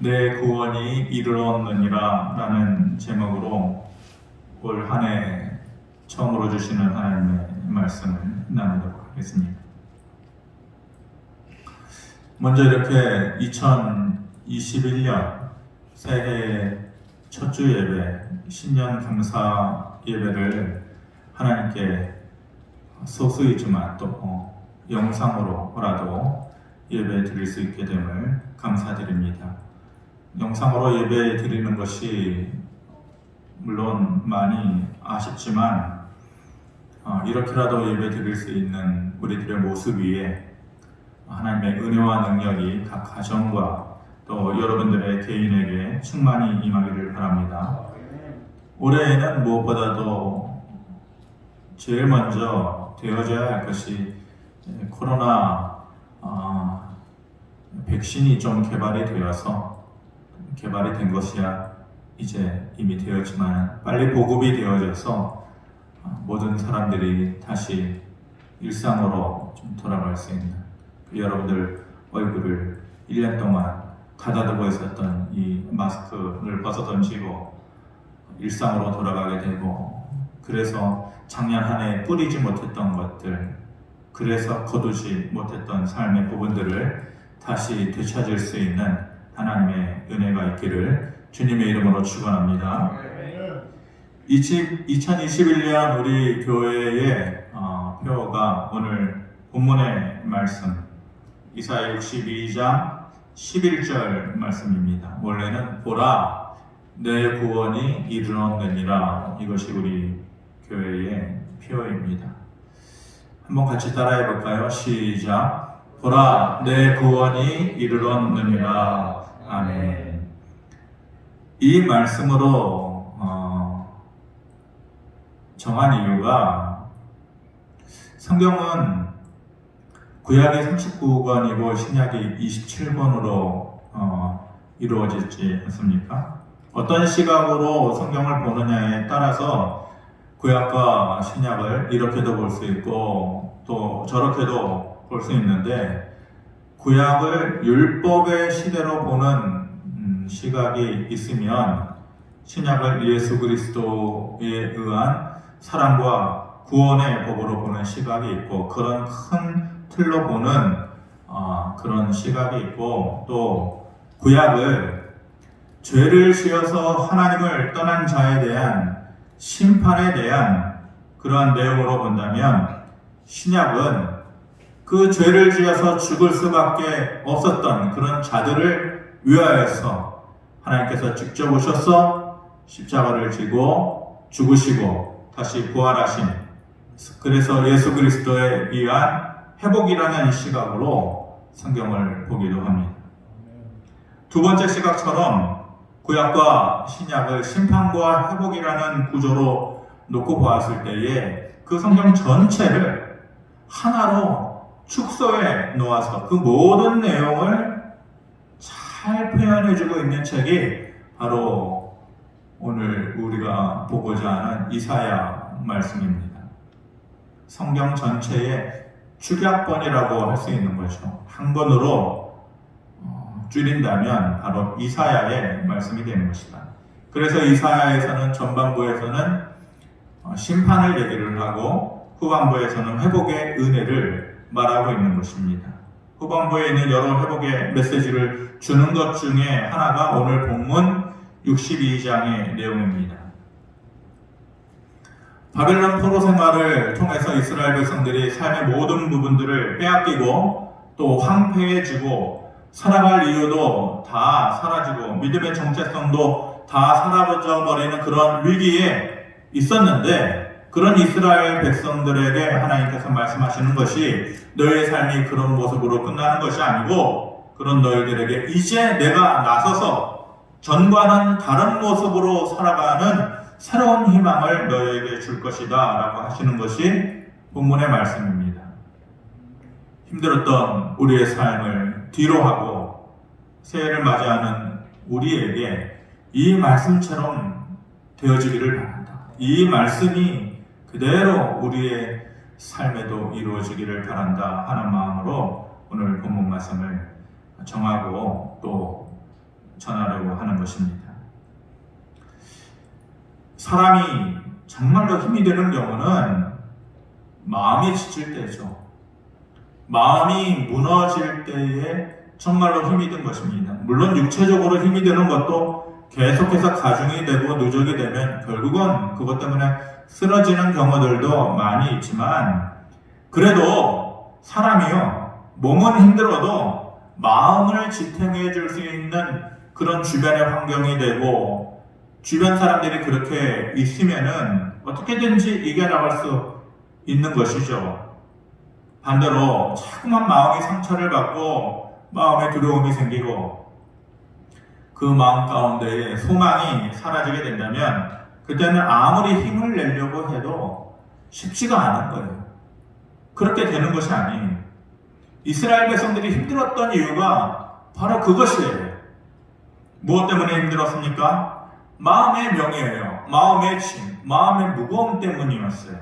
내 구원이 이르렀느니라 라는 제목으로 올 한 해 처음으로 주시는 하나님의 말씀을 나누도록 하겠습니다. 먼저 이렇게 2021년 새해 첫 주 예배, 신년 감사 예배를 하나님께 소수이지만 또 영상으로라도 예배 드릴 수 있게 됨을 감사드립니다. 영상으로 예배 드리는 것이 물론 많이 아쉽지만 이렇게라도 예배 드릴 수 있는 우리들의 모습 위에 하나님의 은혜와 능력이 각 가정과 또 여러분들의 개인에게 충만히 임하기를 바랍니다. 올해에는 무엇보다도 제일 먼저 되어져야 할 것이 코로나 백신이 좀 개발이 된 것이야 이제 이미 되었지만 빨리 보급이 되어져서 모든 사람들이 다시 일상으로 좀 돌아갈 수 있는 여러분들 얼굴을 1년 동안 가다듬고 있었던 이 마스크를 벗어던지고 일상으로 돌아가게 되고, 그래서 작년 한 해 뿌리지 못했던 것들, 그래서 거두지 못했던 삶의 부분들을 다시 되찾을 수 있는 하나님의 은혜가 있기를 주님의 이름으로 축원합니다. 2021년 우리 교회의 표어가 오늘 본문의 말씀 이사야 62장 11절 말씀입니다. 원래는 보라 내 구원이 이르렀느니라, 이것이 우리 교회의 표어입니다. 한번 같이 따라해 볼까요? 시작. 보라 내 구원이 이르렀느니라. 아멘. 이 말씀으로 정한 이유가, 성경은 구약이 39권이고 신약이 27권으로 이루어지지 않습니까? 어떤 시각으로 성경을 보느냐에 따라서 구약과 신약을 이렇게도 볼 수 있고 또 저렇게도 볼 수 있는데, 구약을 율법의 시대로 보는 시각이 있으면 신약을 예수 그리스도에 의한 사랑과 구원의 법으로 보는 시각이 있고, 그런 큰 틀로 보는 그런 시각이 있고, 또 구약을 죄를 지어서 하나님을 떠난 자에 대한 심판에 대한 그러한 내용으로 본다면, 신약은 그 죄를 지어서 죽을 수밖에 없었던 그런 자들을 위하여서 하나님께서 직접 오셔서 십자가를 지고 죽으시고 다시 부활하신, 그래서 예수 그리스도에 의한 회복이라는 시각으로 성경을 보기도 합니다. 두 번째 시각처럼 구약과 신약을 심판과 회복이라는 구조로 놓고 보았을 때에 그 성경 전체를 하나로 축소해 놓아서 그 모든 내용을 잘 표현해주고 있는 책이 바로 오늘 우리가 보고자 하는 이사야 말씀입니다. 성경 전체의 축약본이라고 할 수 있는 거죠. 한 권으로 줄인다면 바로 이사야의 말씀이 되는 것이다. 그래서 이사야에서는 전반부에서는 심판을 얘기를 하고 후반부에서는 회복의 은혜를 말하고 있는 것입니다. 후반부에 있는 여러 회복의 메시지를 주는 것 중에 하나가 오늘 본문 62장의 내용입니다. 바벨론 포로 생활을 통해서 이스라엘 백성들이 삶의 모든 부분들을 빼앗기고 또 황폐해지고 살아갈 이유도 다 사라지고 믿음의 정체성도 다 사라져버리는 그런 위기에 있었는데, 그런 이스라엘 백성들에게 하나님께서 말씀하시는 것이 너희의 삶이 그런 모습으로 끝나는 것이 아니고, 그런 너희들에게 이제 내가 나서서 전과는 다른 모습으로 살아가는 새로운 희망을 너희에게 줄 것이다 라고 하시는 것이 본문의 말씀입니다. 힘들었던 우리의 삶을 뒤로 하고 새해를 맞이하는 우리에게 이 말씀처럼 되어지기를 바랍니다. 이 말씀이 그대로 우리의 삶에도 이루어지기를 바란다 하는 마음으로 오늘 본문 말씀을 정하고 또 전하겠습니다. 것입니다. 사람이 정말로 힘이 되는 경우는 마음이 지칠 때죠. 마음이 무너질 때에 정말로 힘이 든 것입니다. 물론 육체적으로 힘이 되는 것도 계속해서 가중이 되고 누적이 되면 결국은 그것 때문에 쓰러지는 경우들도 많이 있지만, 그래도 사람이요, 몸은 힘들어도 마음을 지탱해 줄 수 있는 그런 주변의 환경이 되고 주변 사람들이 그렇게 있으면은 어떻게든지 이겨나갈 수 있는 것이죠. 반대로 자꾸만 마음이 상처를 받고 마음에 두려움이 생기고 그 마음 가운데에 소망이 사라지게 된다면 그때는 아무리 힘을 내려고 해도 쉽지가 않은 거예요. 그렇게 되는 것이 아니에요. 이스라엘 백성들이 힘들었던 이유가 바로 그것이에요. 무엇 때문에 힘들었습니까? 마음의 명예예요. 마음의 짐, 마음의 무거움 때문이었어요.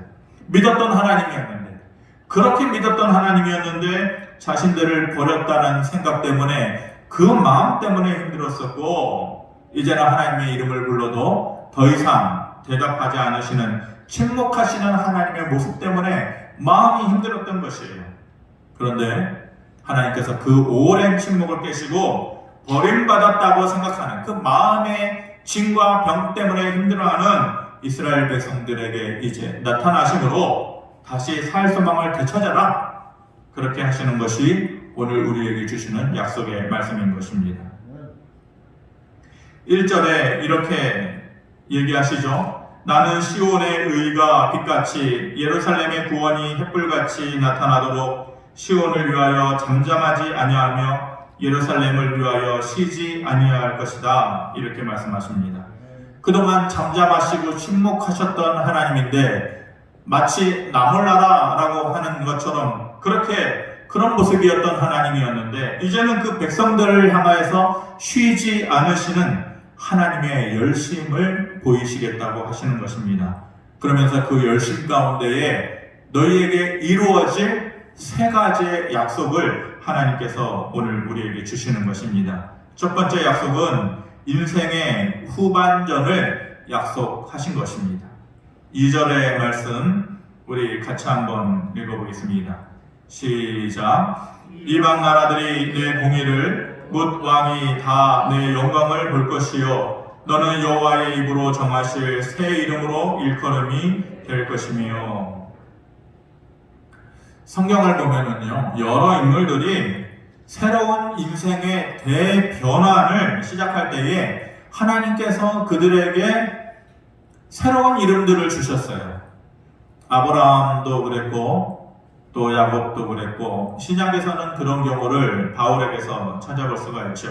믿었던 하나님이었는데, 그렇게 믿었던 하나님이었는데 자신들을 버렸다는 생각 때문에, 그 마음 때문에 힘들었었고, 이제는 하나님의 이름을 불러도 더 이상 대답하지 않으시는, 침묵하시는 하나님의 모습 때문에 마음이 힘들었던 것이에요. 그런데 하나님께서 그 오랜 침묵을 깨시고 버림받았다고 생각하는 그 마음의 짐과 병 때문에 힘들어하는 이스라엘 백성들에게 이제 나타나심으로 다시 살 소망을 되찾아라, 그렇게 하시는 것이 오늘 우리에게 주시는 약속의 말씀인 것입니다. 1절에 이렇게 얘기하시죠. 나는 시온의 의가 빛같이 예루살렘의 구원이 햇불같이 나타나도록 시온을 위하여 잠잠하지 아니하며 예루살렘을 위하여 쉬지 아니할 것이다, 이렇게 말씀하십니다. 그동안 잠잠하시고 침묵하셨던 하나님인데 마치 나 몰라라라고 하는 것처럼 그런 모습이었던 하나님이었는데, 이제는 그 백성들을 향하여서 쉬지 않으시는 하나님의 열심을 보이시겠다고 하시는 것입니다. 그러면서 그 열심 가운데에 너희에게 이루어질 세 가지의 약속을 하나님께서 오늘 우리에게 주시는 것입니다. 첫 번째 약속은 인생의 후반전을 약속하신 것입니다. 2절의 말씀 우리 같이 한번 읽어보겠습니다. 시작. 이방 나라들이 내 공의를 뭇 왕이 다 내 영광을 볼 것이요 너는 여호와의 입으로 정하실 새 이름으로 일컬음이 될 것이며. 성경을 보면은요, 여러 인물들이 새로운 인생의 대변환을 시작할 때에 하나님께서 그들에게 새로운 이름들을 주셨어요. 아브라함도 그랬고 또 야곱도 그랬고, 신약에서는 그런 경우를 바울에게서 찾아볼 수가 있죠.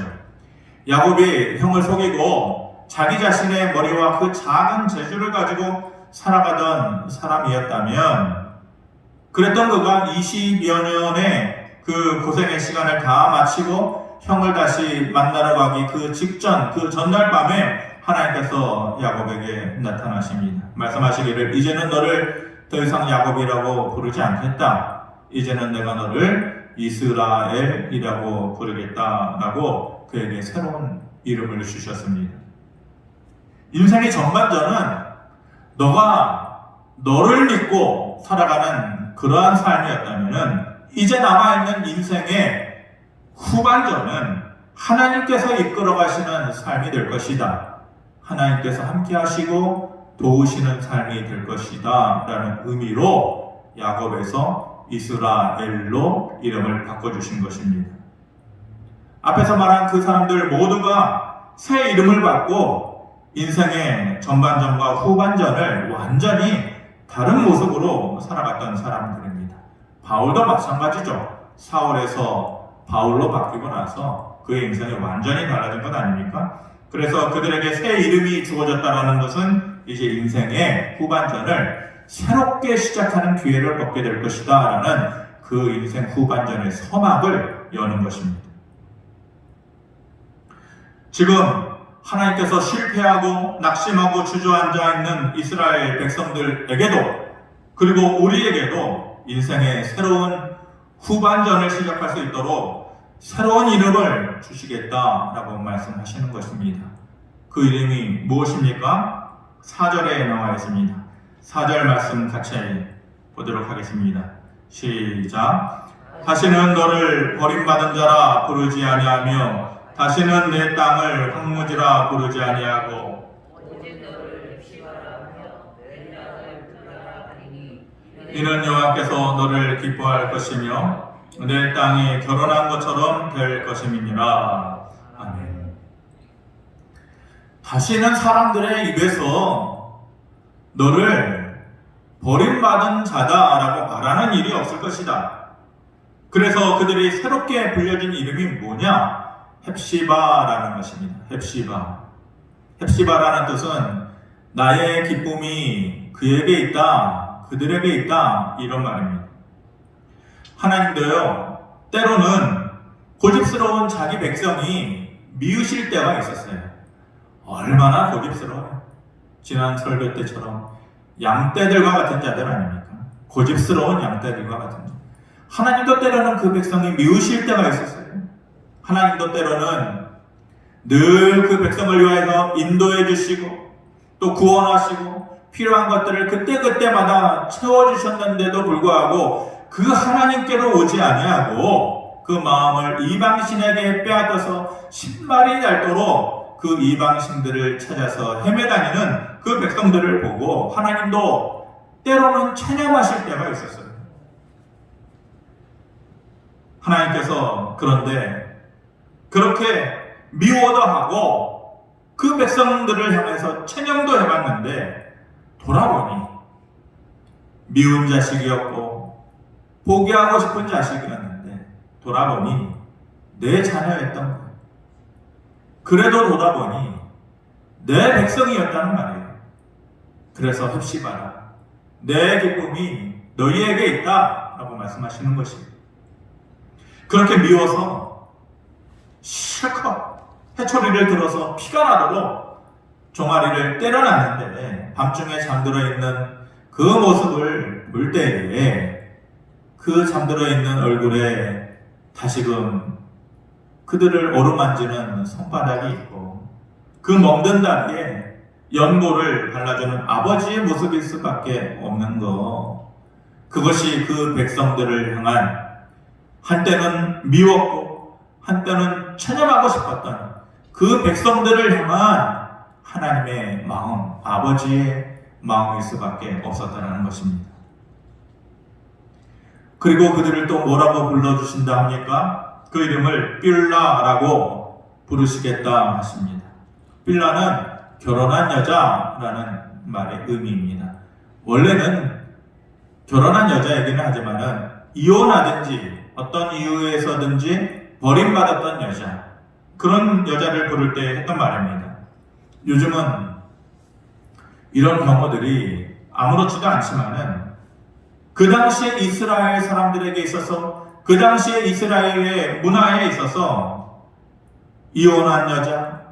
야곱이 형을 속이고 자기 자신의 머리와 그 작은 재주를 가지고 살아가던 사람이었다면, 그랬던 그가 20여 년의 그 고생의 시간을 다 마치고 형을 다시 만나러 가기 그 직전, 그 전날 밤에 하나님께서 야곱에게 나타나십니다. 말씀하시기를 이제는 너를 더 이상 야곱이라고 부르지 않겠다. 이제는 내가 너를 이스라엘이라고 부르겠다라고 그에게 새로운 이름을 주셨습니다. 인생의 전반전은 너가 너를 믿고 살아가는 그러한 삶이었다면, 이제 남아있는 인생의 후반전은 하나님께서 이끌어 가시는 삶이 될 것이다. 하나님께서 함께 하시고 도우시는 삶이 될 것이다 라는 의미로 야곱에서 이스라엘로 이름을 바꿔주신 것입니다. 앞에서 말한 그 사람들 모두가 새 이름을 받고 인생의 전반전과 후반전을 완전히 다른 모습으로 살아갔던 사람들입니다. 바울도 마찬가지죠. 사울에서 바울로 바뀌고 나서 그의 인생이 완전히 달라진 것 아닙니까? 그래서 그들에게 새 이름이 주어졌다는 것은 이제 인생의 후반전을 새롭게 시작하는 기회를 얻게 될 것이다 라는 그 인생 후반전의 서막을 여는 것입니다. 지금 하나님께서 실패하고 낙심하고 주저앉아 있는 이스라엘 백성들에게도, 그리고 우리에게도 인생의 새로운 후반전을 시작할 수 있도록 새로운 이름을 주시겠다라고 말씀하시는 것입니다. 그 이름이 무엇입니까? 4절에 나와 있습니다. 4절 말씀 같이 보도록 하겠습니다. 시작. 다시는 너를 버림받은 자라 부르지 아니하며 다시는 내 땅을 황무지라 부르지 아니하고 이는 여호와께서 너를 기뻐할 것이며 내 땅이 결혼한 것처럼 될 것임이니라. 아멘. 다시는 사람들의 입에서 너를 버림받은 자다라고 말하는 일이 없을 것이다. 그래서 그들이 새롭게 불려진 이름이 뭐냐? 헵시바라는 것입니다. 헵시바. 헵시바라는 뜻은 나의 기쁨이 그에게 있다, 그들에게 있다, 이런 말입니다. 하나님도요, 때로는 고집스러운 자기 백성이 미우실 때가 있었어요. 얼마나 고집스러워요. 지난 설교 때처럼 양떼들과 같은 자들 아닙니까? 고집스러운 양떼들과 같은 자. 하나님도 때로는 그 백성이 미우실 때가 있었어요. 하나님도 때로는 늘 그 백성을 위하여 인도해 주시고 또 구원하시고 필요한 것들을 그때그때마다 채워주셨는데도 불구하고 그 하나님께로 오지 아니하고 그 마음을 이방신에게 빼앗아서 신발이 닳도록 그 이방신들을 찾아서 헤매다니는 그 백성들을 보고 하나님도 때로는 체념하실 때가 있었어요. 하나님께서 그런데 그렇게 미워도 하고 그 백성들을 향해서 체념도 해봤는데 돌아보니 미운 자식이었고 포기하고 싶은 자식이었는데 돌아보니 내 자녀였던 거예요. 그래도 돌아보니 내 백성이었다는 말이에요. 그래서 헵시바라, 내 기쁨이 너희에게 있다 라고 말씀하시는 것입니다. 그렇게 미워서 실컷 해초리를 들어서 피가 나도록 종아리를 때려놨는데 밤중에 잠들어 있는 그 모습을 볼 때에 그 잠들어 있는 얼굴에 다시금 그들을 어루만지는 손바닥이 있고 그 멍든 다리에 연고를 발라주는 아버지의 모습일 수밖에 없는 거, 그것이 그 백성들을 향한 한때는 미웠고 한때는 체념하고 싶었던 그 백성들을 향한 하나님의 마음, 아버지의 마음일 수밖에 없었다는 것입니다. 그리고 그들을 또 뭐라고 불러주신다 합니까? 그 이름을 빌라라고 부르시겠다 하십니다. 빌라는 결혼한 여자라는 말의 의미입니다. 원래는 결혼한 여자이기는 하지만은 이혼하든지 어떤 이유에서든지 버림받았던 여자, 그런 여자를 부를 때 했던 말입니다. 요즘은 이런 경우들이 아무렇지도 않지만은 그 당시에 이스라엘 사람들에게 있어서, 그 당시에 이스라엘의 문화에 있어서 이혼한 여자,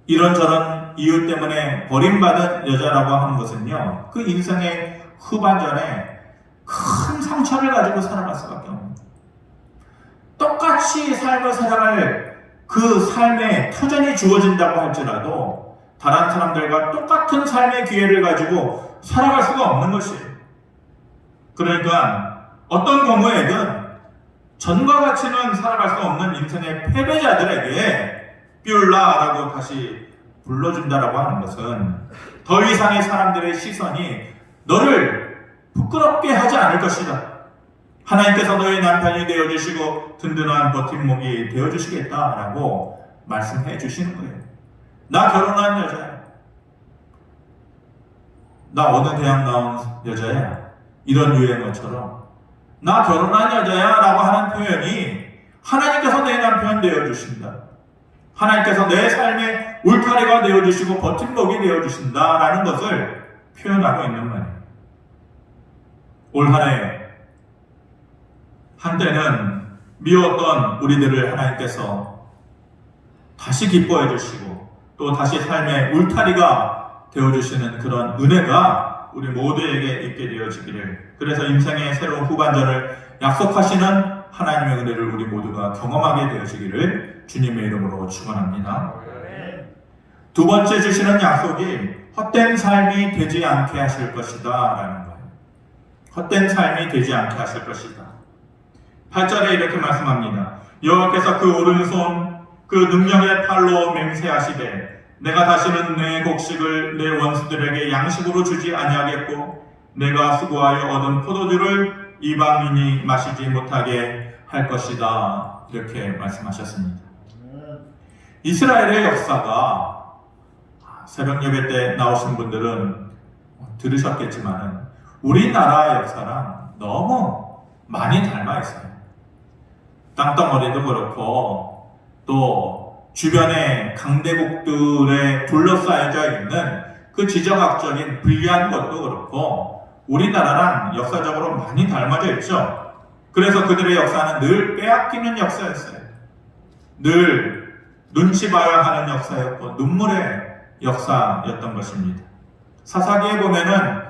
이런저런 이유 때문에 버림받은 여자라고 하는 것은요, 그 인생의 후반전에 큰 상처를 가지고 살아갈 수밖에 없습니다. 똑같이 삶을 살아갈 그 삶에 터전이 주어진다고 할지라도 다른 사람들과 똑같은 삶의 기회를 가지고 살아갈 수가 없는 것이에요. 그러니까 어떤 경우에든 전과 같이는 살아갈 수 없는 인생의 패배자들에게 뷰라라고 다시 불러준다라고 하는 것은 더 이상의 사람들의 시선이 너를 부끄럽게 하지 않을 것이다. 하나님께서 너의 남편이 되어주시고 든든한 버팀목이 되어주시겠다라고 말씀해 주시는 거예요. 나 결혼한 여자야. 나 어느 대학 나온 여자야. 이런 유행어처럼 나 결혼한 여자야 라고 하는 표현이 하나님께서 내 남편 되어주신다. 하나님께서 내 삶의 울타리가 되어주시고 버팀목이 되어주신다 라는 것을 표현하고 있는 말이에요. 올 한 해 한때는 미웠던 우리들을 하나님께서 다시 기뻐해 주시고 또 다시 삶의 울타리가 되어주시는 그런 은혜가 우리 모두에게 있게 되어지기를, 그래서 인생의 새로운 후반전을 약속하시는 하나님의 은혜를 우리 모두가 경험하게 되어지기를 주님의 이름으로 축원합니다. 두 번째 주시는 약속이 헛된 삶이 되지 않게 하실 것이다 라는 거예요. 헛된 삶이 되지 않게 하실 것이다. 8절에 이렇게 말씀합니다. 여호와께서 그 오른손 그 능력의 팔로 맹세하시되 내가 다시는 내 곡식을 내 원수들에게 양식으로 주지 아니하겠고 내가 수고하여 얻은 포도주를 이방인이 마시지 못하게 할 것이다. 이렇게 말씀하셨습니다. 이스라엘의 역사가 새벽 예배 때 나오신 분들은 들으셨겠지만 우리나라 역사랑 너무 많이 닮아 있어요. 땅덩어리도 그렇고 또 주변의 강대국들에 둘러싸여져 있는 그 지정학적인 불리한 것도 그렇고 우리나라랑 역사적으로 많이 닮아져 있죠. 그래서 그들의 역사는 늘 빼앗기는 역사였어요. 늘 눈치 봐야 하는 역사였고 눈물의 역사였던 것입니다. 사사기에 보면은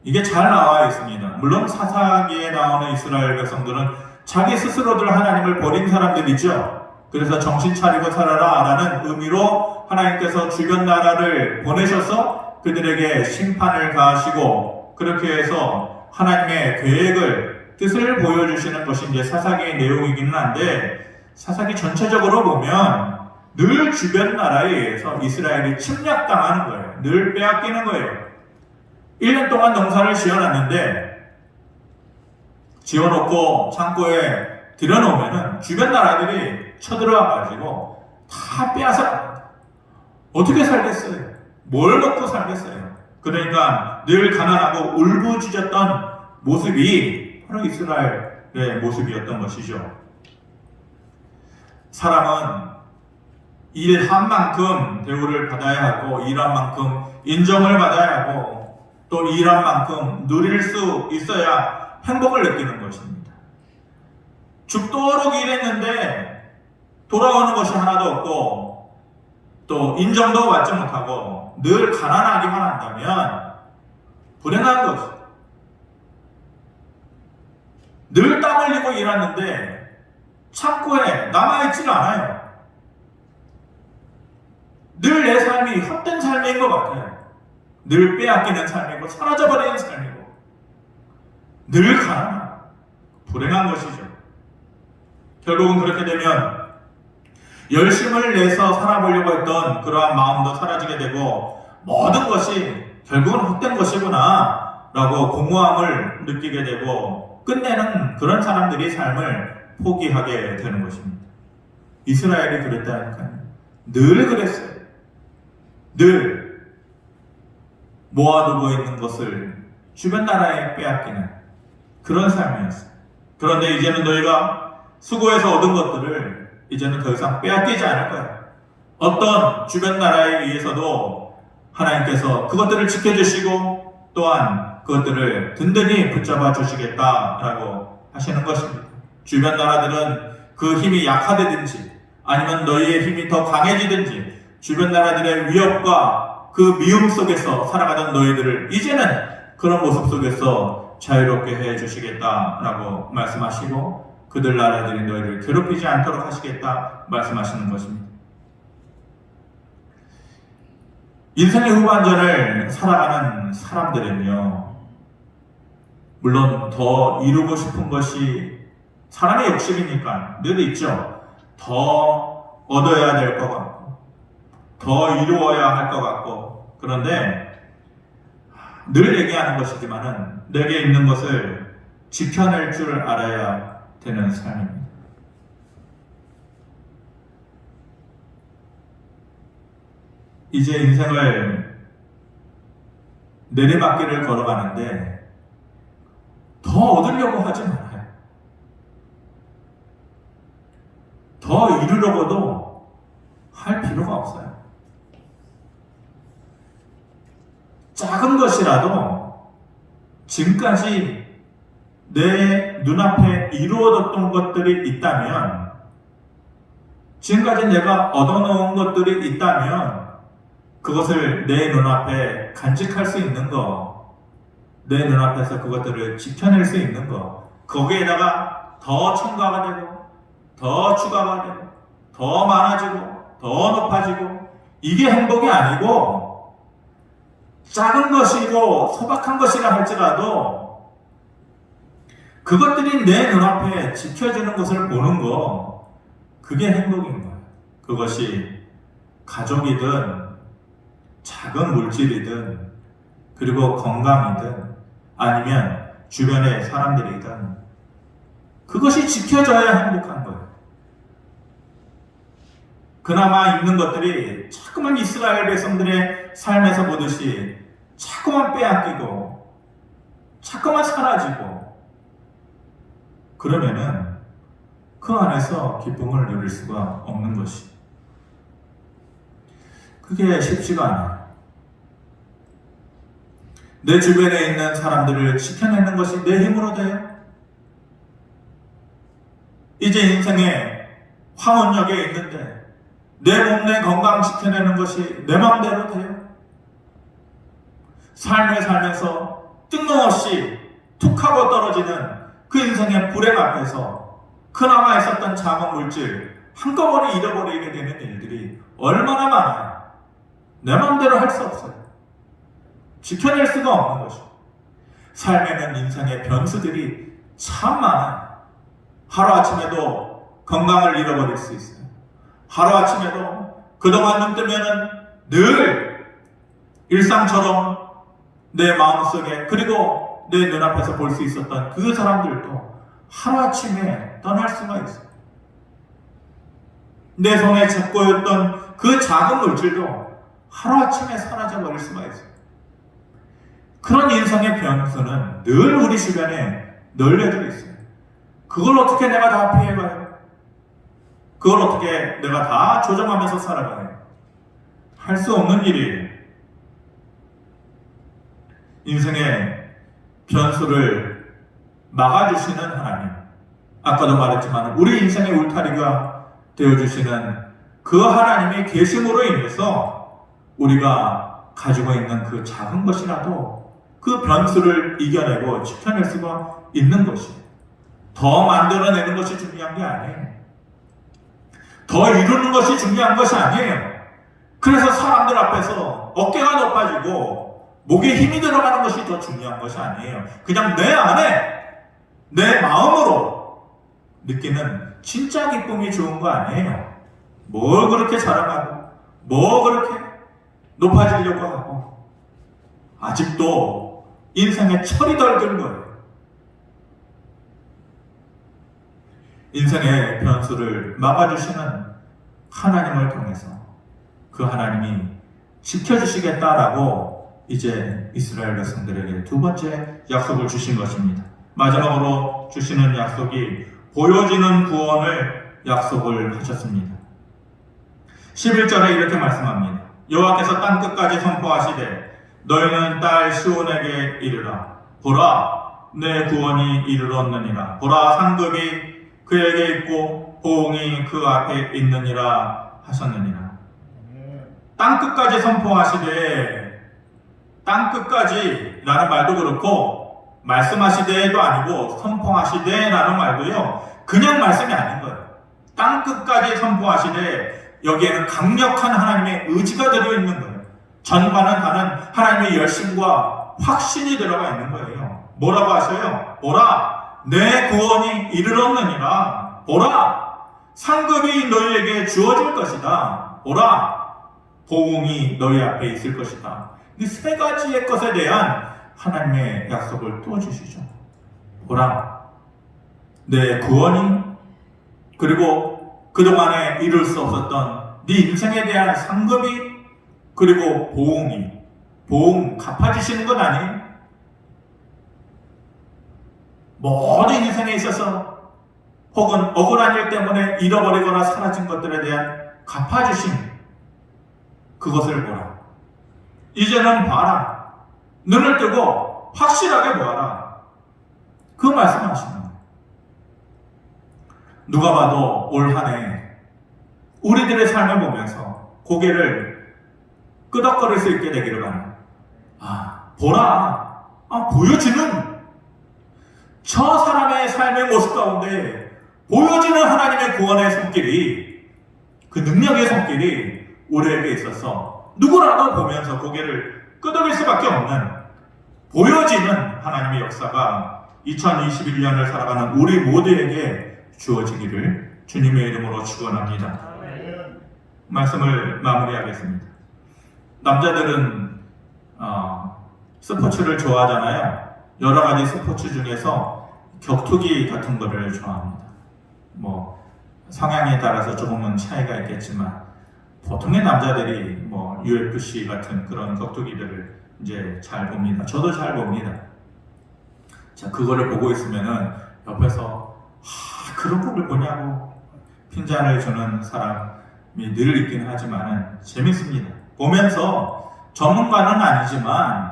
이게 잘 나와 있습니다. 물론 사사기에 나오는 이스라엘 백성들은 자기 스스로들 하나님을 버린 사람들이죠. 그래서 정신 차리고 살아라 라는 의미로 하나님께서 주변 나라를 보내셔서 그들에게 심판을 가하시고 그렇게 해서 하나님의 계획을 뜻을 보여주시는 것이 이제 사사기의 내용이기는 한데 사사기 전체적으로 보면 늘 주변 나라에 의해서 이스라엘이 침략당하는 거예요. 늘 빼앗기는 거예요. 1년 동안 농사를 지어놨는데 지어놓고 창고에 들여놓으면 주변 나라들이 쳐들어와가지고 다 빼앗아. 어떻게 살겠어요? 뭘 먹고 살겠어요? 그러니까 늘 가난하고 울부짖었던 모습이 바로 이스라엘의 모습이었던 것이죠. 사람은 일한 만큼 대우를 받아야 하고 일한 만큼 인정을 받아야 하고 또 일한 만큼 누릴 수 있어야 행복을 느끼는 것입니다. 죽도록 일했는데 돌아오는 것이 하나도 없고 또 인정도 받지 못하고 늘 가난하기만 한다면 불행한 것입니다. 늘 땀 흘리고 일하는데 창고에 남아있지는 않아요. 늘 내 삶이 헛된 삶인 것 같아요. 늘 빼앗기는 삶이고 사라져버리는 삶이고 늘 가난한 불행한 것이죠. 결국은 그렇게 되면 열심을 내서 살아보려고 했던 그러한 마음도 사라지게 되고 모든 것이 결국은 헛된 것이구나 라고 공허함을 느끼게 되고 끝내는 그런 사람들이 삶을 포기하게 되는 것입니다. 이스라엘이 그랬다니까요. 늘 그랬어요. 늘 모아두고 있는 것을 주변 나라에 빼앗기는 그런 삶이었어요. 그런데 이제는 너희가 수고해서 얻은 것들을 이제는 더 이상 빼앗기지 않을 거야. 어떤 주변 나라에 의해서도 하나님께서 그것들을 지켜주시고 또한 그것들을 든든히 붙잡아 주시겠다라고 하시는 것입니다. 주변 나라들은 그 힘이 약화되든지 아니면 너희의 힘이 더 강해지든지 주변 나라들의 위협과 그 미움 속에서 살아가던 너희들을 이제는 그런 모습 속에서 자유롭게 해주시겠다라고 말씀하시고 그들 나라들이 너희를 괴롭히지 않도록 하시겠다 말씀하시는 것입니다. 인생의 후반전을 살아가는 사람들은요, 물론 더 이루고 싶은 것이 사람의 욕심이니까 늘 있죠. 더 얻어야 될 것 같고 더 이루어야 할 것 같고 그런데 늘 얘기하는 것이지만은 내게 있는 것을 지켜낼 줄 알아야 되는 삶입니다. 이제 인생을 내리막길을 걸어가는데 더 얻으려고 하지 말아요. 더 이루려고도 할 필요가 없어요. 작은 것이라도 지금까지 내 눈앞에 이루어졌던 것들이 있다면, 지금까지 내가 얻어놓은 것들이 있다면 그것을 내 눈앞에 간직할 수 있는 거, 내 눈앞에서 그것들을 지켜낼 수 있는 거, 거기에다가 더 첨가가 되고 더 추가가 되고 더 많아지고 더 높아지고 이게 행복이 아니고 작은 것이고 소박한 것이라 할지라도 그것들이 내 눈앞에 지켜지는 것을 보는 거, 그게 행복인 거예요. 그것이 가족이든 작은 물질이든 그리고 건강이든 아니면 주변의 사람들이든 그것이 지켜져야 행복한 거예요. 그나마 있는 것들이 자꾸만 이스라엘 백성들의 삶에서 보듯이 자꾸만 빼앗기고 자꾸만 사라지고 그러면은 그 안에서 기쁨을 누릴 수가 없는 것이, 그게 쉽지가 않아요. 내 주변에 있는 사람들을 지켜내는 것이 내 힘으로 돼요? 이제 인생의 황혼역에 있는데 내 몸, 내 건강 지켜내는 것이 내 마음대로 돼요? 삶을 살면서 뜬금없이 툭 하고 떨어지는 그 인생의 불행 앞에서 그나마 있었던 작은 물질 한꺼번에 잃어버리게 되는 일들이 얼마나 많아요. 내 마음대로 할 수 없어요. 지켜낼 수가 없는 것이죠. 삶에는 인생의 변수들이 참 많아요. 하루아침에도 건강을 잃어버릴 수 있어요. 하루아침에도 그동안 눈 뜨면은 늘 일상처럼 내 마음속에 그리고 내 눈앞에서 볼 수 있었던 그 사람들도 하루아침에 떠날 수가 있어요. 내 손에 잡고 있던 그 작은 물질도 하루아침에 사라져버릴 수가 있어요. 그런 인생의 변수는 늘 우리 주변에 널려져 있어요. 그걸 어떻게 내가 다 피해가요? 그걸 어떻게 내가 다 조정하면서 살아가요? 할 수 없는 일이에요. 인생의 변수를 막아주시는 하나님, 아까도 말했지만 우리 인생의 울타리가 되어주시는 그 하나님의 계심으로 인해서 우리가 가지고 있는 그 작은 것이라도 그 변수를 이겨내고 지켜낼 수가 있는 것이에요. 더 만들어내는 것이 중요한 게 아니에요. 더 이루는 것이 중요한 것이 아니에요. 그래서 사람들 앞에서 어깨가 높아지고 목에 힘이 들어가는 것이 더 중요한 것이 아니에요. 그냥 내 안에 내 마음으로 느끼는 진짜 기쁨이 좋은 거 아니에요. 뭘 그렇게 자랑하고 뭐 그렇게 높아지려고 하고 아직도 인생에 철이 덜 든 거예요. 인생의 변수를 막아주시는 하나님을 통해서 그 하나님이 지켜주시겠다라고 이제 이스라엘 백성들에게 두 번째 약속을 주신 것입니다. 마지막으로 주시는 약속이 보여지는 구원을 약속을 하셨습니다. 11절에 이렇게 말씀합니다. 여호와께서 땅 끝까지 선포하시되 너희는 딸 시온에게 이르라. 보라, 내 구원이 이르렀느니라. 보라, 상급이 그에게 있고 보응이 그 앞에 있느니라 하셨느니라. 땅 끝까지 선포하시되, 땅 끝까지 라는 말도 그렇고 말씀하시되도 아니고 선포하시되 라는 말도요 그냥 말씀이 아닌 거예요. 땅 끝까지 선포하시되 여기에는 강력한 하나님의 의지가 들어있는 거예요. 전과는 다른 하나님의 열심과 확신이 들어가 있는 거예요. 뭐라고 하셔요? 보라, 내 구원이 이르렀느니라. 보라, 상급이 너희에게 주어질 것이다. 보라, 보응이 너희 앞에 있을 것이다. 이 세 가지의 것에 대한 하나님의 약속을 또 주시죠. 보라, 내 구원이, 그리고 그동안에 이룰 수 없었던 네 인생에 대한 상급이, 그리고 보응이, 보응 갚아주시는 건 아니에요. 모든 인생에 있어서 혹은 억울한 일 때문에 잃어버리거나 사라진 것들에 대한 갚아주심, 그것을 보라. 이제는 봐라. 눈을 뜨고 확실하게 보아라. 그 말씀하시는 거예요. 누가 봐도 올 한 해 우리들의 삶을 보면서 고개를 끄덕거릴 수 있게 되기를 바랍니다. 보라. 보여지는 저 사람의 삶의 모습 가운데 보여지는 하나님의 구원의 손길이, 그 능력의 손길이 우리에게 있어서 누구라도 보면서 고개를 끄덕일 수밖에 없는 보여지는 하나님의 역사가 2021년을 살아가는 우리 모두에게 주어지기를 주님의 이름으로 축원합니다. 말씀을 마무리하겠습니다. 남자들은 스포츠를 좋아하잖아요. 여러 가지 스포츠 중에서 격투기 같은 거를 좋아합니다. 뭐 성향에 따라서 조금은 차이가 있겠지만 보통의 남자들이 뭐 UFC 같은 그런 격투기들을 이제 잘 봅니다. 저도 잘 봅니다. 자, 그거를 보고 있으면은 옆에서 그런 거를 보냐고 핀잔을 주는 사람이 늘 있긴 하지만은 재밌습니다. 보면서 전문가는 아니지만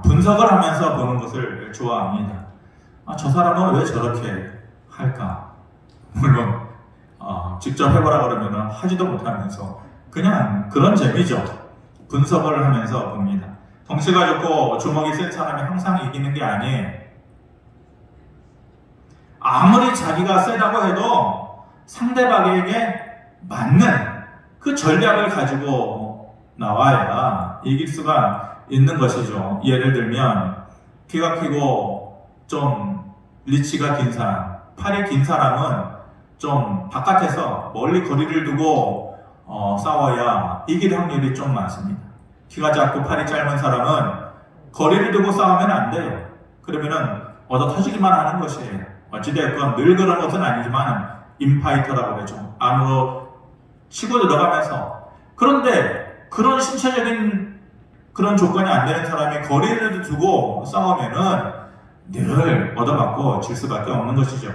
분석을 하면서 보는 것을 좋아합니다. 저 사람은 왜 저렇게 할까? 물론 직접 해보라 그러면 하지도 못하면서 그냥 그런 재미죠. 분석을 하면서 봅니다. 덩치가 좋고 주먹이 센 사람이 항상 이기는 게 아니에요. 아무리 자기가 세다고 해도 상대방에게 맞는 그 전략을 가지고 나와야 이길 수가 있는 것이죠. 예를 들면 키가 크고 좀 리치가 긴 사람, 팔이 긴 사람은 좀 바깥에서 멀리 거리를 두고 싸워야 이길 확률이 좀 많습니다. 키가 작고 팔이 짧은 사람은 거리를 두고 싸우면 안 돼요. 그러면은 얻어 터지기만 하는 것이에요. 어찌되었건 늘 그런 것은 아니지만 인파이터라고 그러죠. 안으로 치고 들어가면서. 그런데 그런 신체적인 그런 조건이 안 되는 사람이 거리를 두고 싸우면은 늘 얻어맞고 질 수밖에 없는 것이죠.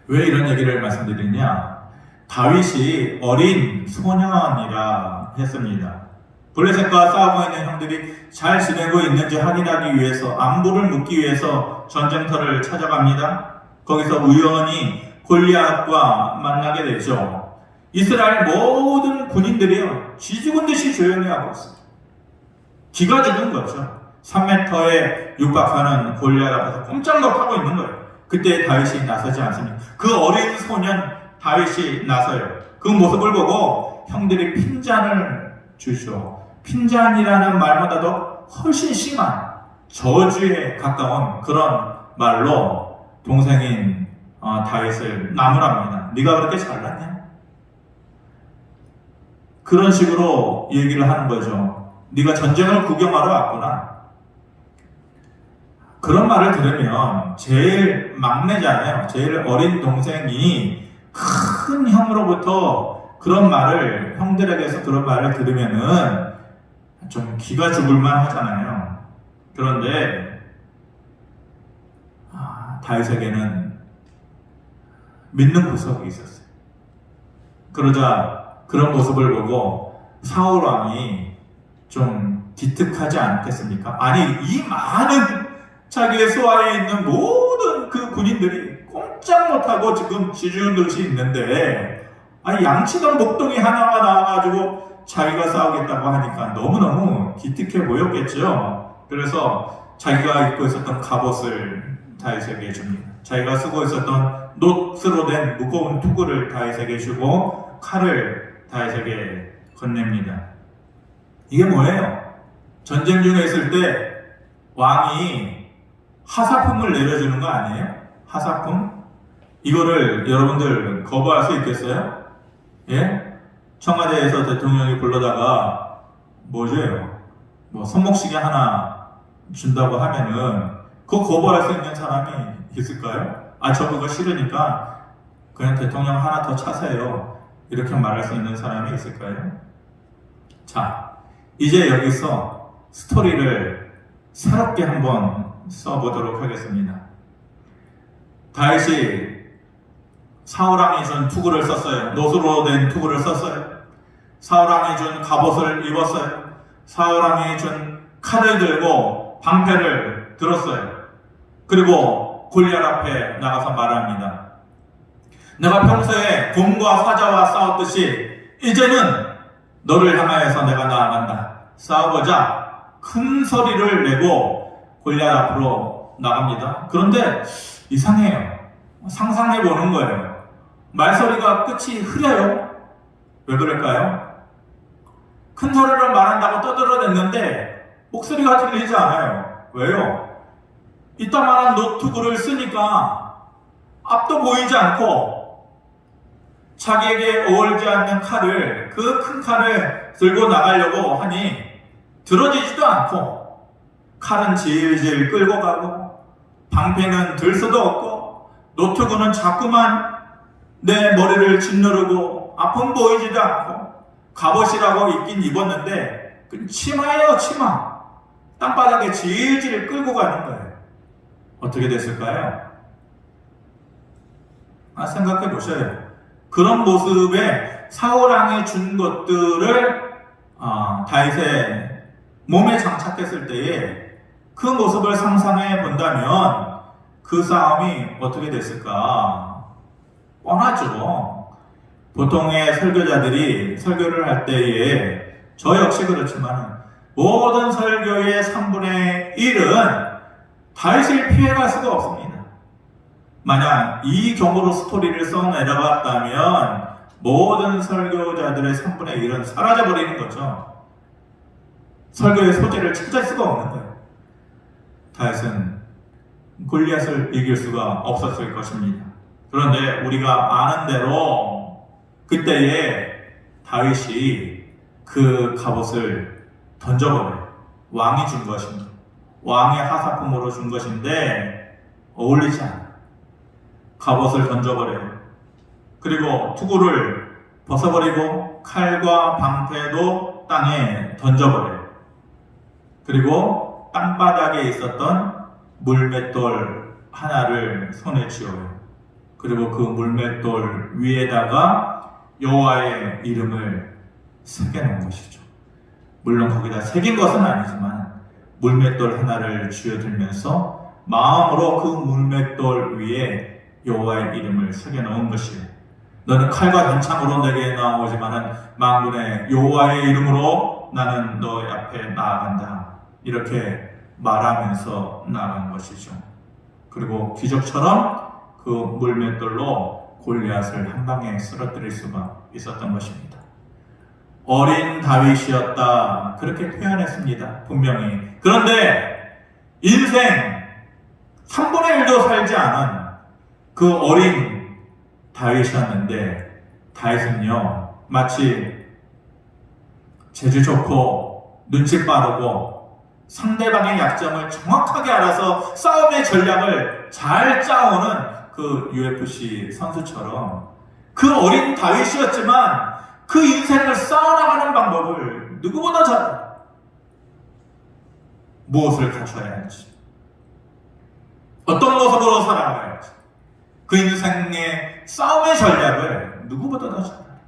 왜 이런 얘기를 말씀드리냐? 다윗이 어린 소년이라 했습니다. 블레셋과 싸우고 있는 형들이 잘 지내고 있는지 확인하기 위해서, 안부를 묻기 위해서 전쟁터를 찾아갑니다. 거기서 우연히 골리앗과 만나게 되죠. 이스라엘 모든 군인들이요, 쥐 죽은 듯이 조용히 하고 있어요. 기가 죽은 거죠. 3m에 육박하는 골리앗 앞에서 꼼짝도 하고 있는 거예요. 그때 다윗이 나서지 않습니다. 그 어린 소년 다윗이 나서요. 그 모습을 보고 형들이 핀잔을 주죠. 핀잔이라는 말보다도 훨씬 심한 저주에 가까운 그런 말로 동생인 다윗을 나무랍니다. 네가 그렇게 잘났냐? 그런 식으로 얘기를 하는 거죠. 네가 전쟁을 구경하러 왔구나. 그런 말을 들으면 제일 막내잖아요. 제일 어린 동생이 큰 형으로부터 그런 말을, 형들에게서 그런 말을 들으면은 좀 기가 죽을만 하잖아요. 그런데 다윗에게는 믿는 구석이 있었어요. 그러자 그런 모습을 보고 사울 왕이 좀 기특하지 않겠습니까? 아니, 이 많은 자기의 수하에 있는 모든 그 군인들이 꼼짝 못하고 지금 지주는 듯이 있는데, 양치던 목동이 하나가 나와가지고 자기가 싸우겠다고 하니까 너무너무 기특해 보였겠죠. 그래서 자기가 입고 있었던 갑옷을 다윗에게 줍니다. 자기가 쓰고 있었던 놋으로 된 무거운 투구를 다윗에게 주고 칼을 다윗에게 건넵니다. 이게 뭐예요? 전쟁 중에 있을 때 왕이 하사품을 내려주는 거 아니에요? 하사품? 이거를 여러분들 거부할 수 있겠어요? 예? 청와대에서 대통령이 불러다가 뭐죠? 뭐 손목시계 하나 준다고 하면은 그거 거부할 수 있는 사람이 있을까요? 저 그거 싫으니까 그냥 대통령 하나 더 차세요. 이렇게 말할 수 있는 사람이 있을까요? 자, 이제 여기서 스토리를 새롭게 한번 써보도록 하겠습니다. 다윗이 사울왕이 준 투구를 썼어요. 놋으로 된 투구를 썼어요. 사울왕이 준 갑옷을 입었어요. 사울왕이 준 칼을 들고 방패를 들었어요. 그리고 골리앗 앞에 나가서 말합니다. 내가 평소에 곰과 사자와 싸웠듯이 이제는 너를 향하여서 내가 나아간다. 싸워보자. 큰 소리를 내고 골리앗 앞으로 나갑니다. 그런데 이상해요. 상상해 보는 거예요. 말소리가 끝이 흐려요. 왜 그럴까요? 큰 소리로 말한다고 떠들어댔는데 목소리가 들리지 않아요. 왜요? 이따만한 노트북을 쓰니까 앞도 보이지 않고 자기에게 어울리지 않는 칼을, 그 큰 칼을 들고 나가려고 하니 들어지지도 않고 칼은 질질 끌고 가고 방패는 들 수도 없고 노트북은 자꾸만 내 머리를 짓누르고 앞은 보이지도 않고 갑옷이라고 입긴 입었는데 그 치마예요, 치마. 땅바닥에 질질 끌고 가는 거예요. 어떻게 됐을까요? 생각해 보셔요. 그런 모습에 사울왕이 준 것들을 다윗의 몸에 장착했을 때에 그 모습을 상상해 본다면 그 싸움이 어떻게 됐을까? 뻔하죠. 보통의 설교자들이 설교를 할 때에 저 역시 그렇지만 모든 설교의 3분의 1은 다윗을 피해갈 수가 없습니다. 만약 이 경우로 스토리를 써 내려갔다면 모든 설교자들의 3분의 1은 사라져버리는 거죠. 설교의 소재를 찾을 수가 없는 거예요. 다윗은 골리앗을 이길 수가 없었을 것입니다. 그런데 우리가 아는 대로 그때에 다윗이 그 갑옷을 던져버려요. 왕이 준 것입니다. 왕의 하사품으로 준 것인데 어울리지 않아요. 갑옷을 던져버려요. 그리고 투구를 벗어버리고 칼과 방패도 땅에 던져버려요. 그리고 땅바닥에 있었던 물맷돌 하나를 손에 쥐어요. 그리고 그 물맷돌 위에다가 여호와의 이름을 새겨놓은 것이죠. 물론 거기다 새긴 것은 아니지만 물맷돌 하나를 쥐어들면서 마음으로 그 물맷돌 위에 여호와의 이름을 새겨놓은 것이에요. 너는 칼과 단창으로 내게 나오지만은 만군의 여호와의 이름으로 나는 너 앞에 나아간다. 이렇게 말하면서 나아간 것이죠. 그리고 기적처럼 그 물맷돌로 골리앗을 한 방에 쓰러뜨릴 수가 있었던 것입니다. 어린 다윗이었다. 그렇게 표현했습니다. 분명히. 그런데 인생 3분의 1도 살지 않은 그 어린 다윗이었는데 다윗은요 마치 재주 좋고 눈치 빠르고 상대방의 약점을 정확하게 알아서 싸움의 전략을 잘 짜오는 그 UFC 선수처럼 그 어린 다윗이었지만 그 인생을 쌓아나가는 방법을 누구보다 잘 알아요. 무엇을 갖춰야 할지, 어떤 모습으로 살아가야 할지, 그 인생의 싸움의 전략을 누구보다 더 잘 알아요.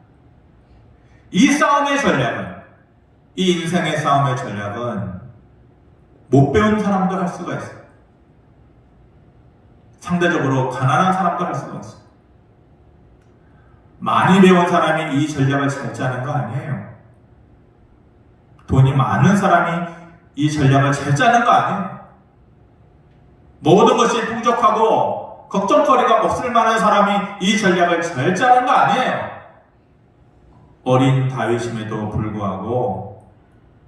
이 싸움의 전략은, 이 인생의 싸움의 전략은 못 배운 사람도 할 수가 있어요. 상대적으로 가난한 사람도 할 수가 있어요. 많이 배운 사람이 이 전략을 잘 짜는 거 아니에요. 돈이 많은 사람이 이 전략을 잘 짜는 거 아니에요. 모든 것이 풍족하고 걱정거리가 없을 만한 사람이 이 전략을 잘 짜는 거 아니에요. 어린 다윗임에도 불구하고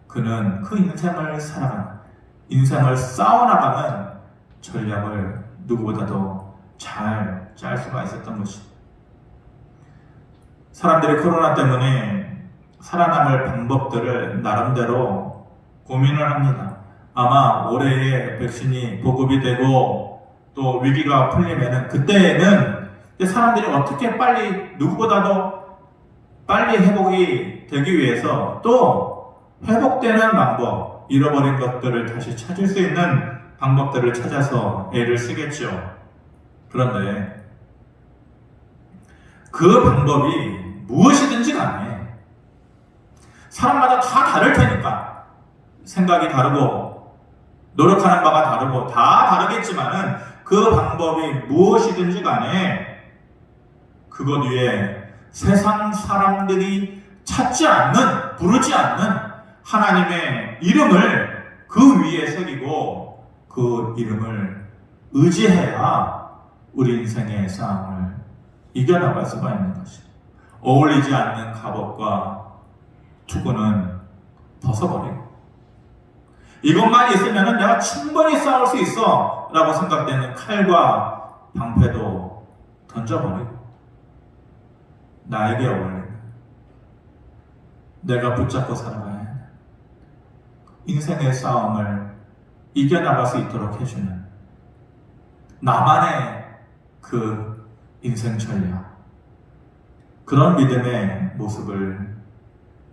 그는 그 인생을 살아가는, 인생을 싸워나가는 전략을 누구보다도 잘 짤 수가 있었던 것입니다. 사람들이 코로나 때문에 살아남을 방법들을 나름대로 고민을 합니다. 아마 올해에 백신이 보급이 되고 또 위기가 풀리면은 그때에는 사람들이 어떻게 빨리, 누구보다도 빨리 회복이 되기 위해서 또 회복되는 방법, 잃어버린 것들을 다시 찾을 수 있는 방법들을 찾아서 애를 쓰겠죠. 그런데 그 방법이 무엇이든지 간에 사람마다 다 다를 테니까, 생각이 다르고 노력하는 바가 다르고 다 다르겠지만은 그 방법이 무엇이든지 간에 그것 위에 세상 사람들이 찾지 않는, 부르지 않는 하나님의 이름을 그 위에 새기고 그 이름을 의지해야 우리 인생의 싸움을 이겨나갈 수가 있는 것입니다. 어울리지 않는 갑옷과 투구는 벗어버리고, 이것만 있으면 내가 충분히 싸울 수 있어 라고 생각되는 칼과 방패도 던져버리고, 나에게 어울리는, 내가 붙잡고 살아가야 하는 인생의 싸움을 이겨나갈 수 있도록 해주는 나만의 그 인생 전략, 그런 믿음의 모습을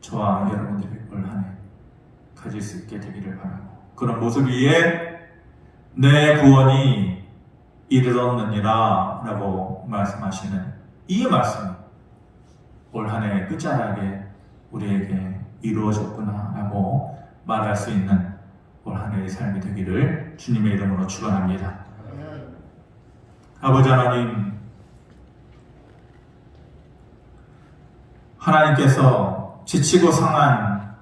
저와 여러분들이 올 한 해 가질 수 있게 되기를 바라고, 그런 모습 위에 내 구원이 이르렀느니라 라고 말씀하시는 이 말씀이 올 한 해 끝자락에 우리에게 이루어졌구나 라고 말할 수 있는 올 한 해의 삶이 되기를 주님의 이름으로 축원합니다. 아버지 하나님, 하나님께서 지치고 상한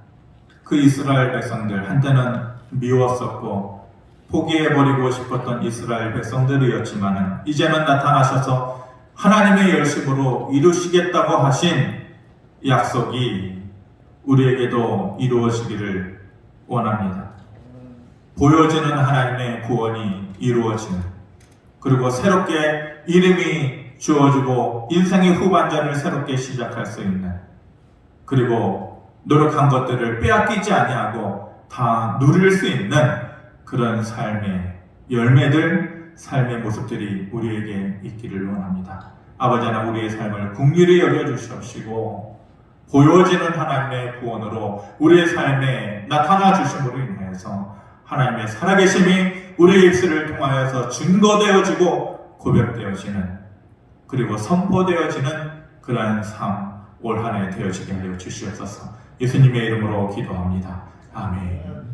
그 이스라엘 백성들, 한때는 미웠었고 포기해버리고 싶었던 이스라엘 백성들이었지만 이제는 나타나셔서 하나님의 열심으로 이루시겠다고 하신 약속이 우리에게도 이루어지기를 원합니다. 보여지는 하나님의 구원이 이루어지는, 그리고 새롭게 이름이 주어지고 인생의 후반전을 새롭게 시작할 수 있는, 그리고 노력한 것들을 빼앗기지 아니하고 다 누릴 수 있는 그런 삶의 열매들, 삶의 모습들이 우리에게 있기를 원합니다. 아버지 하나님, 우리의 삶을 긍휼히 여겨주시옵시고 보여지는 하나님의 구원으로 우리의 삶에 나타나 주심으로 인해서 하나님의 살아계심이 우리의 입술을 통하여서 증거되어지고 고백되어지는, 그리고 선포되어지는 그러한 삶 올 한 해 되어지게 하여 주시옵소서. 예수님의 이름으로 기도합니다. 아멘.